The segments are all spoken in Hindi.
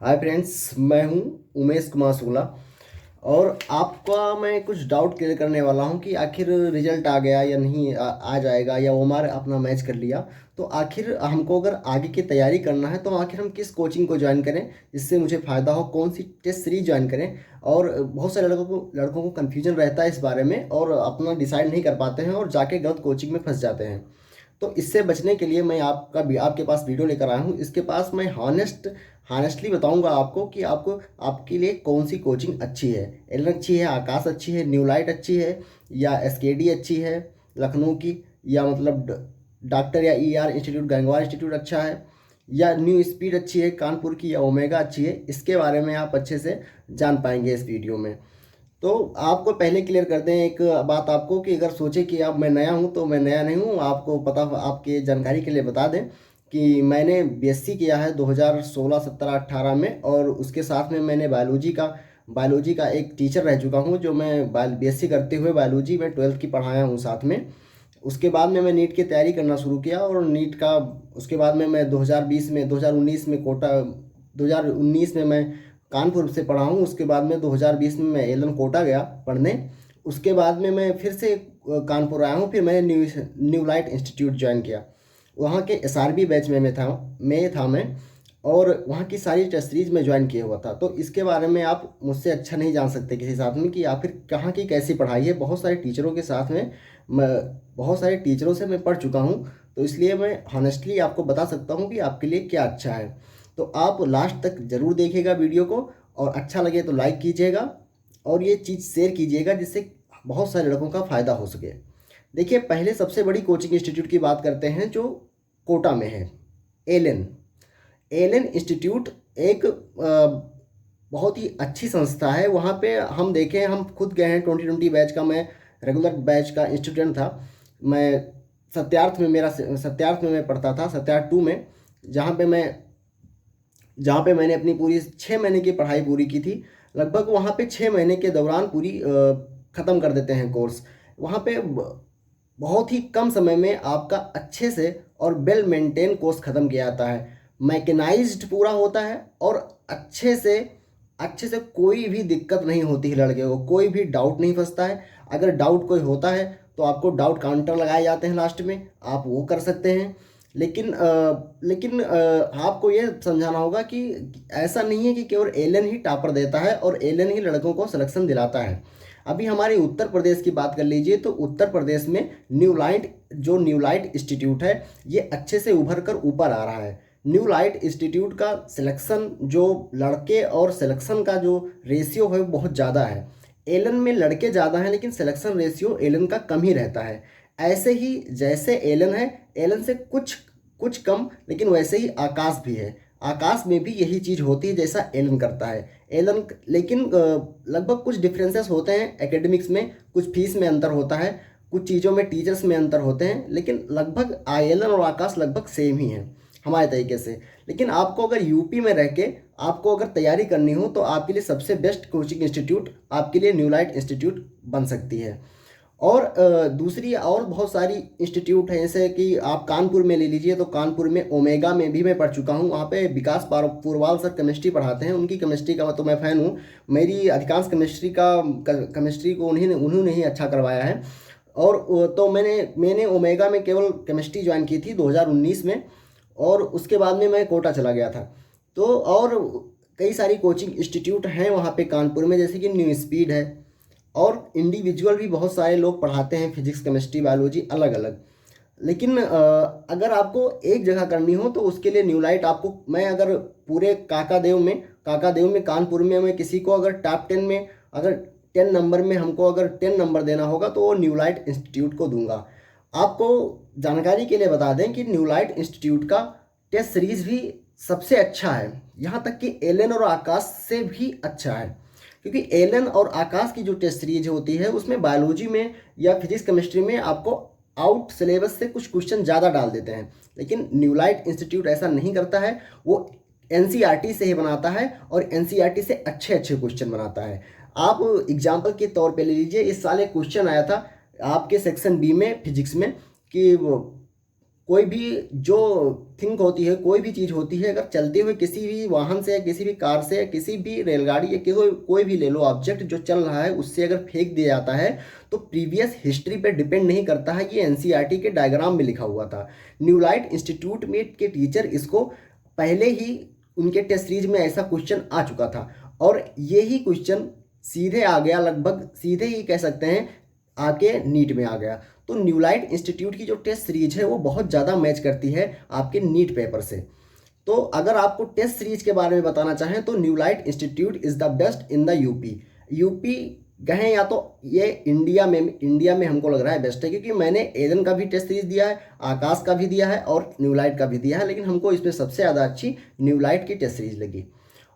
हाय फ्रेंड्स, मैं हूं उमेश कुमार शुक्ला। और आपका मैं कुछ डाउट क्लियर करने वाला हूं कि आखिर रिजल्ट आ गया या नहीं, आ जाएगा या ओमार अपना मैच कर लिया। तो आखिर हमको अगर आगे की तैयारी करना है तो आखिर हम किस कोचिंग को ज्वाइन करें जिससे मुझे फ़ायदा हो, कौन सी टेस्ट सीरीज ज्वाइन करें। और बहुत सारे लड़कों को कन्फ्यूजन रहता है इस बारे में और अपना डिसाइड नहीं कर पाते हैं और जाके गलत कोचिंग में फंस जाते हैं। तो इससे बचने के लिए मैं आपके पास वीडियो लेकर आया हूँ। इसके पास मैं हॉनेस्टली बताऊंगा आपको कि आपको आपके लिए कौन सी कोचिंग अच्छी है। एलन अच्छी है, आकाश अच्छी है, न्यू लाइट अच्छी है, या एसकेडी अच्छी है लखनऊ की, या मतलब डॉक्टर या ईआर इंस्टीट्यूट गंगवार इंस्टीट्यूट अच्छा है, या न्यू स्पीड अच्छी है कानपुर की, या ओमेगा अच्छी है। इसके बारे में आप अच्छे से जान पाएंगे इस वीडियो में। तो आपको पहले क्लियर कर दें एक बात आपको कि अगर सोचे कि अब मैं नया हूं तो मैं नया नहीं हूं। आपको पता, आपके जानकारी के लिए बता दें कि मैंने बीएससी किया है 2016 17 18 में, और उसके साथ में मैंने बायोलॉजी का एक टीचर रह चुका हूं। जो मैं बीएससी करते हुए बायोलॉजी में 12th की पढ़ाया हूं साथ में। उसके बाद में मैं नीट की तैयारी करना शुरू किया, और नीट का उसके बाद में मैं 2020 में 2019 में कोटा 2019 में मैं कानपुर से पढ़ा हूँ। उसके बाद में 2020 में मैं एलन कोटा गया पढ़ने। उसके बाद में मैं फिर से कानपुर आया हूँ। फिर मैंने न्यू लाइट इंस्टीट्यूट ज्वाइन किया। वहाँ के एसआरबी बैच में मैं और वहाँ की सारी टेस्ट सीरीज में ज्वाइन किया हुआ था। तो इसके बारे में आप मुझसे अच्छा नहीं जान सकते किसी साथ में कि आखिर कहाँ की कैसी पढ़ाई है। बहुत सारे टीचरों के साथ में मैं बहुत सारे टीचरों से मैं पढ़ चुका हूँ। तो इसलिए मैं हॉनेस्टली आपको बता सकता हूँ कि आपके लिए क्या अच्छा है। तो आप लास्ट तक ज़रूर देखिएगा वीडियो को, और अच्छा लगे तो लाइक कीजिएगा और ये चीज़ शेयर कीजिएगा जिससे बहुत सारे लड़कों का फ़ायदा हो सके। देखिए, पहले सबसे बड़ी कोचिंग इंस्टीट्यूट की बात करते हैं जो कोटा में है। एलन एलन इंस्टीट्यूट एक बहुत ही अच्छी संस्था है। वहाँ पे हम देखें, हम खुद गए हैं 2020 बैच का। मैं रेगुलर बैच का स्टूडेंट था। मैं सत्यार्थ में मैं पढ़ता था, सत्यार्थ 2 में, जहाँ पे मैं जहाँ पे मैंने अपनी पूरी 6 महीने की पढ़ाई पूरी की थी। लगभग वहाँ पे 6 महीने के दौरान पूरी ख़त्म कर देते हैं कोर्स। वहाँ पे बहुत ही कम समय में आपका अच्छे से और वेल मेंटेन कोर्स ख़त्म किया जाता है। मैकेनाइज्ड पूरा होता है, और अच्छे से कोई भी दिक्कत नहीं होती है। लड़के को कोई भी डाउट नहीं फंसता है। अगर डाउट कोई होता है तो आपको डाउट काउंटर लगाए जाते हैं लास्ट में, आप वो कर सकते हैं। लेकिन आपको ये समझाना होगा कि ऐसा नहीं है कि केवल एलन ही टॉपर देता है और एलन ही लड़कों को सिलेक्शन दिलाता है। अभी हमारे उत्तर प्रदेश की बात कर लीजिए तो उत्तर प्रदेश में न्यू लाइट इंस्टीट्यूट है, ये अच्छे से उभर कर ऊपर आ रहा है। न्यू लाइट इंस्टीट्यूट का सिलेक्शन, जो लड़के और सिलेक्शन का जो रेशियो है वो बहुत ज़्यादा है। एलन में लड़के ज़्यादा हैं लेकिन सिलेक्शन रेशियो एलन का कम ही रहता है। ऐसे ही जैसे एलन है, एलन से कुछ कुछ कम, लेकिन वैसे ही आकाश भी है। आकाश में भी यही चीज़ होती है जैसा एलन करता है। एलन लेकिन लगभग कुछ डिफरेंसेस होते हैं एकेडमिक्स में, कुछ फीस में अंतर होता है, कुछ चीज़ों में टीचर्स में अंतर होते हैं, लेकिन लगभग एलन और आकाश लगभग सेम ही हैं हमारे तरीके से। लेकिन आपको अगर यूपी में रह के आपको अगर तैयारी करनी हो तो आपके लिए सबसे बेस्ट कोचिंग इंस्टीट्यूट आपके लिए न्यू लाइट इंस्टीट्यूट बन सकती है। और दूसरी और बहुत सारी इंस्टीट्यूट हैं, जैसे कि आप कानपुर में ले लीजिए तो कानपुर में ओमेगा में भी मैं पढ़ चुका हूँ। वहाँ पे विकास पूरवाल सर केमिस्ट्री पढ़ाते हैं। उनकी केमिस्ट्री का तो मैं फ़ैन हूँ। मेरी अधिकांश केमिस्ट्री को उन्होंने ही अच्छा करवाया है। और तो मैंने ओमेगा में केवल केमिस्ट्री ज्वाइन की थी 2019 में, और उसके बाद में मैं कोटा चला गया था। तो और कई सारी कोचिंग इंस्टीट्यूट हैं वहाँ पे कानपुर में, जैसे कि न्यू स्पीड है, और इंडिविजुअल भी बहुत सारे लोग पढ़ाते हैं, फिजिक्स केमिस्ट्री बायोलॉजी अलग अलग। लेकिन अगर आपको एक जगह करनी हो तो उसके लिए न्यू लाइट आपको, मैं अगर पूरे काकादेव में कानपुर में मैं किसी को अगर टॉप 10 में, अगर 10 नंबर में हमको अगर 10 नंबर देना होगा तो वो न्यू लाइट इंस्टीट्यूट को दूंगा। आपको जानकारी के लिए बता दें कि न्यू लाइट इंस्टीट्यूट का टेस्ट सीरीज भी सबसे अच्छा है, यहाँ तक कि एलन और आकाश से भी अच्छा है। क्योंकि एलन और आकाश की जो टेस्ट सीरीज होती है उसमें बायोलॉजी में या फिजिक्स केमिस्ट्री में आपको आउट सिलेबस से कुछ क्वेश्चन ज़्यादा डाल देते हैं, लेकिन न्यू लाइट इंस्टीट्यूट ऐसा नहीं करता है। वो एनसीईआरटी से ही बनाता है, और एनसीईआरटी से अच्छे अच्छे क्वेश्चन बनाता है। आप एग्जाम्पल के तौर पे ले लीजिए, इस साल एक क्वेश्चन आया था आपके सेक्शन बी में फिजिक्स में कि कोई भी जो थिंक होती है, कोई भी चीज़ होती है, अगर चलते हुए किसी भी वाहन से या किसी भी कार से या किसी भी रेलगाड़ी या कोई भी ले लो ऑब्जेक्ट जो चल रहा है, उससे अगर फेंक दिया जाता है तो प्रीवियस हिस्ट्री पे डिपेंड नहीं करता है। ये एनसीईआरटी के डायग्राम में लिखा हुआ था। न्यूलाइट इंस्टीट्यूट में के टीचर इसको पहले ही उनके टेस्ट सीरीज में ऐसा क्वेश्चन आ चुका था और यही क्वेश्चन सीधे आ गया, लगभग सीधे ही कह सकते हैं आके नीट में आ गया। तो न्यूलाइट इंस्टीट्यूट की जो टेस्ट सीरीज है वो बहुत ज़्यादा मैच करती है आपके नीट पेपर से। तो अगर आपको टेस्ट सीरीज के बारे में बताना चाहें तो Newlight institute is the best in the UP. UP कहें या तो ये इंडिया में हमको लग रहा है बेस्ट है, क्योंकि मैंने एलन का भी टेस्ट सीरीज दिया है, आकाश का भी दिया है और न्यूलाइट का भी दिया है, लेकिन हमको इसमें सबसे ज़्यादा अच्छी न्यूलाइट की टेस्ट सीरीज लगी।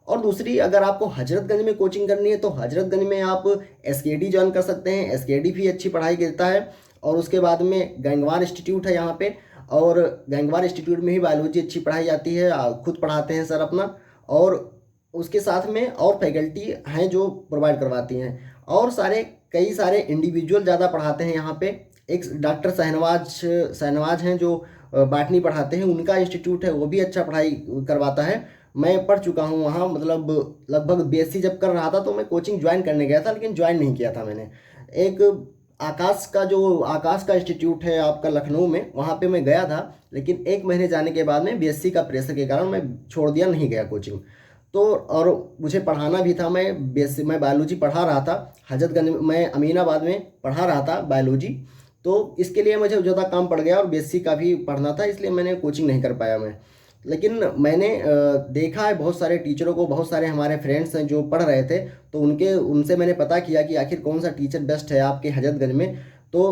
और दूसरी, अगर आपको हजरतगंज में कोचिंग करनी है तो हजरतगंज में आप एसकेडी ज्वाइन कर सकते हैं। एसकेडी भी अच्छी पढ़ाई देता है। और उसके बाद में गैंगवार इंस्टीट्यूट है यहाँ पे, और गैंगवार इंस्टीट्यूट में ही बायोलॉजी अच्छी पढ़ाई जाती है, खुद पढ़ाते हैं सर अपना। और उसके साथ में और फैकल्टी हैं जो प्रोवाइड करवाती हैं, और कई सारे इंडिविजुअल ज़्यादा पढ़ाते हैं यहाँ पे। एक डॉक्टर शहनवाज हैं जो बाटनी पढ़ाते हैं, उनका इंस्टीट्यूट है, वो भी अच्छा पढ़ाई करवाता है। मैं पढ़ चुका हूँ वहाँ, मतलब लगभग बीएससी जब कर रहा था तो मैं कोचिंग ज्वाइन करने गया था, लेकिन ज्वाइन नहीं किया था मैंने। एक आकाश का इंस्टीट्यूट है आपका लखनऊ में, वहाँ पे मैं गया था, लेकिन 1 महीने जाने के बाद में बीएससी का प्रेशर के कारण मैं छोड़ दिया, नहीं गया कोचिंग। तो और मुझे पढ़ाना भी था, मैं बायोलॉजी पढ़ा रहा था हजरतगंज में, मैं अमीनाबाद में पढ़ा रहा था बायोलॉजी। तो इसके लिए मुझे ज़्यादा काम पड़ गया और बीएससी का भी पढ़ना था, इसलिए मैंने कोचिंग नहीं कर पाया मैं। लेकिन मैंने देखा है बहुत सारे टीचरों को, बहुत सारे हमारे फ्रेंड्स हैं जो पढ़ रहे थे, तो उनसे मैंने पता किया कि आखिर कौन सा टीचर बेस्ट है आपके हजरतगंज में। तो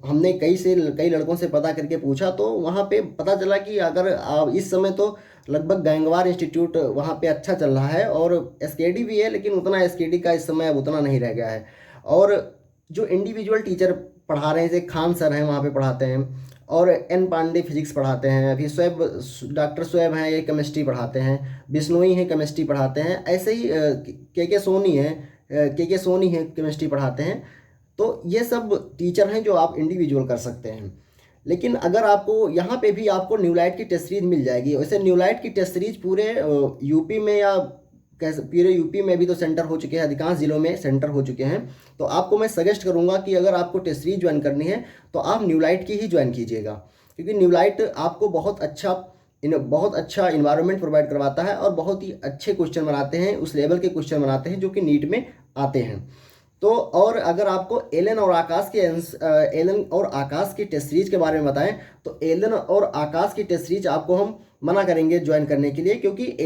हमने कई लड़कों से पता करके पूछा, तो वहाँ पे पता चला कि अगर आप इस समय तो लगभग गैंगवार इंस्टीट्यूट वहाँ पे अच्छा चल रहा है, और एसकेडी भी है, लेकिन उतना एसकेडी का इस समय अब उतना नहीं रह गया है। और जो इंडिविजुअल टीचर पढ़ा रहे हैं, जैसे खान सर हैं वहाँ पे पढ़ाते हैं, और एन पांडे फिजिक्स पढ़ाते हैं, अभी डॉक्टर शोएब हैं, ये केमिस्ट्री पढ़ाते हैं, बिश्नोई हैं केमिस्ट्री पढ़ाते हैं, ऐसे ही के सोनी हैं, के सोनी हैं केमिस्ट्री पढ़ाते हैं। तो ये सब टीचर हैं जो आप इंडिविजुअल कर सकते हैं। लेकिन अगर आपको यहाँ पे भी आपको न्यूलाइट की टेस्ट सीरीज मिल जाएगी। वैसे न्यूलाइट की टेस्ट सीरीज पूरे यूपी में या कैसे पूरे यूपी में भी तो सेंटर हो चुके हैं, अधिकांश जिलों में सेंटर हो चुके हैं। तो आपको मैं सजेस्ट करूंगा कि अगर आपको टेस्ट सीरीज ज्वाइन करनी है तो आप न्यूलाइट की ही ज्वाइन कीजिएगा, क्योंकि न्यूलाइट आपको बहुत अच्छा इन्वायरमेंट प्रोवाइड करवाता है और बहुत ही अच्छे क्वेश्चन बनाते हैं, उस लेवल के क्वेश्चन बनाते हैं जो कि नीट में आते हैं। तो और अगर आपको एलन और आकाश की टेस्ट सीरीज के बारे में बताएं तो एलन और आकाश की टेस्ट सीरीज आपको हम मना करेंगे ज्वाइन करने के लिए, क्योंकि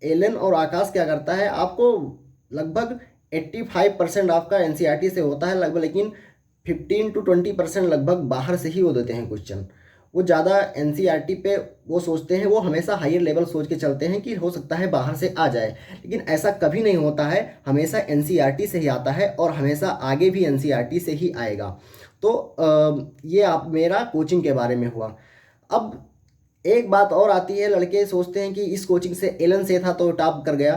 एलन और आकाश क्या करता है, आपको लगभग 85% आपका एनसीईआरटी से होता है लगभग, लेकिन 15 to 20% लगभग बाहर से ही वो देते हैं क्वेश्चन। वो ज़्यादा एनसीईआरटी पे वो सोचते हैं, वो हमेशा हायर लेवल सोच के चलते हैं कि हो सकता है बाहर से आ जाए, लेकिन ऐसा कभी नहीं होता है, हमेशा एनसीईआरटी से ही आता है और हमेशा आगे भी एनसीईआरटी से ही आएगा। तो ये आप मेरा कोचिंग के बारे में हुआ। अब एक बात और आती है, लड़के सोचते हैं कि इस कोचिंग से एलन से था तो टॉप कर गया,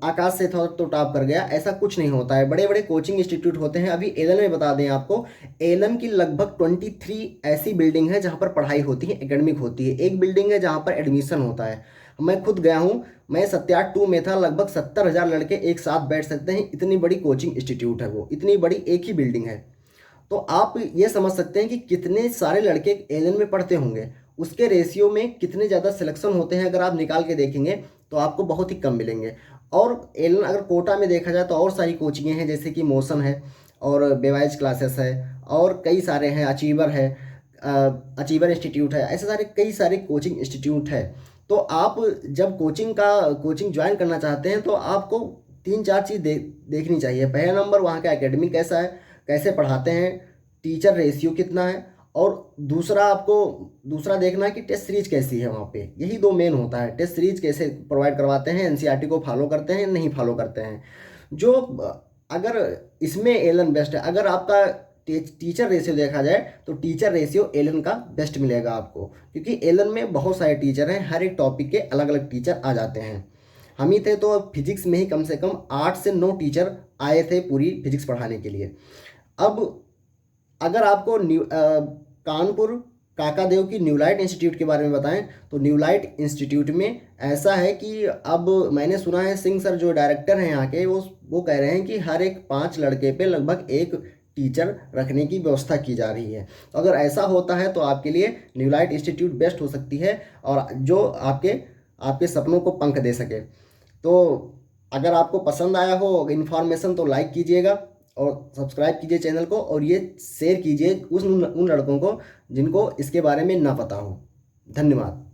आकाश से था तो टॉप कर गया। ऐसा कुछ नहीं होता है, बड़े बड़े कोचिंग इंस्टीट्यूट होते हैं। अभी एलन में बता दें आपको, एलन की लगभग 23 ऐसी बिल्डिंग है जहाँ पर पढ़ाई होती है, एकेडमिक होती है। एक बिल्डिंग है जहाँ पर एडमिशन होता है, मैं खुद गया हूँ, मैं 77-2 में था, लगभग 70,000 लड़के एक साथ बैठ सकते हैं, इतनी बड़ी कोचिंग इंस्टीट्यूट है वो, इतनी बड़ी एक ही बिल्डिंग है। तो आप ये समझ सकते हैं कि कितने सारे लड़के एलन में पढ़ते होंगे, उसके रेशियो में कितने ज़्यादा सिलेक्शन होते हैं, अगर आप निकाल के देखेंगे तो आपको बहुत ही कम मिलेंगे। और एलन अगर कोटा में देखा जाए तो और सारी कोचिंगें हैं, जैसे कि मोशन है और बेवाइज क्लासेस है और कई सारे हैं, अचीवर है, अचीवर इंस्टीट्यूट है, ऐसे सारे कई सारे कोचिंग इंस्टीट्यूट है। तो आप जब कोचिंग ज्वाइन करना चाहते हैं तो आपको 3-4 चीज़ देखनी चाहिए। पहला नंबर, वहाँ का एकेडमिक कैसा है, कैसे पढ़ाते हैं, टीचर रेशियो कितना है, और दूसरा देखना है कि टेस्ट सीरीज कैसी है वहाँ पे। यही 2 मेन होता है, टेस्ट सीरीज कैसे प्रोवाइड करवाते हैं, एनसीईआरटी को फॉलो करते हैं नहीं फॉलो करते हैं। जो अगर इसमें एलन बेस्ट है, अगर आपका टीचर रेशियो देखा जाए तो टीचर रेशियो एलन का बेस्ट मिलेगा आपको, क्योंकि एलन में बहुत सारे टीचर हैं, हर एक टॉपिक के अलग अलग टीचर आ जाते हैं। हम ही थे तो फिजिक्स में ही कम से कम 8 से 9 टीचर आए थे पूरी फिजिक्स पढ़ाने के लिए। अब अगर आपको कानपुर काकादेव की न्यू लाइट इंस्टीट्यूट के बारे में बताएं तो न्यू लाइट इंस्टीट्यूट में ऐसा है कि अब मैंने सुना है सिंह सर जो डायरेक्टर हैं यहाँ के, वो कह रहे हैं कि हर एक 5 लड़के पे लगभग एक टीचर रखने की व्यवस्था की जा रही है। तो अगर ऐसा होता है तो आपके लिए न्यू लाइट इंस्टीट्यूट बेस्ट हो सकती है, और जो आपके आपके सपनों को पंख दे सके। तो अगर आपको पसंद आया हो इन्फॉर्मेशन तो लाइक कीजिएगा और सब्सक्राइब कीजिए चैनल को, और ये शेयर कीजिए उन लड़कों को जिनको इसके बारे में ना पता हो। धन्यवाद।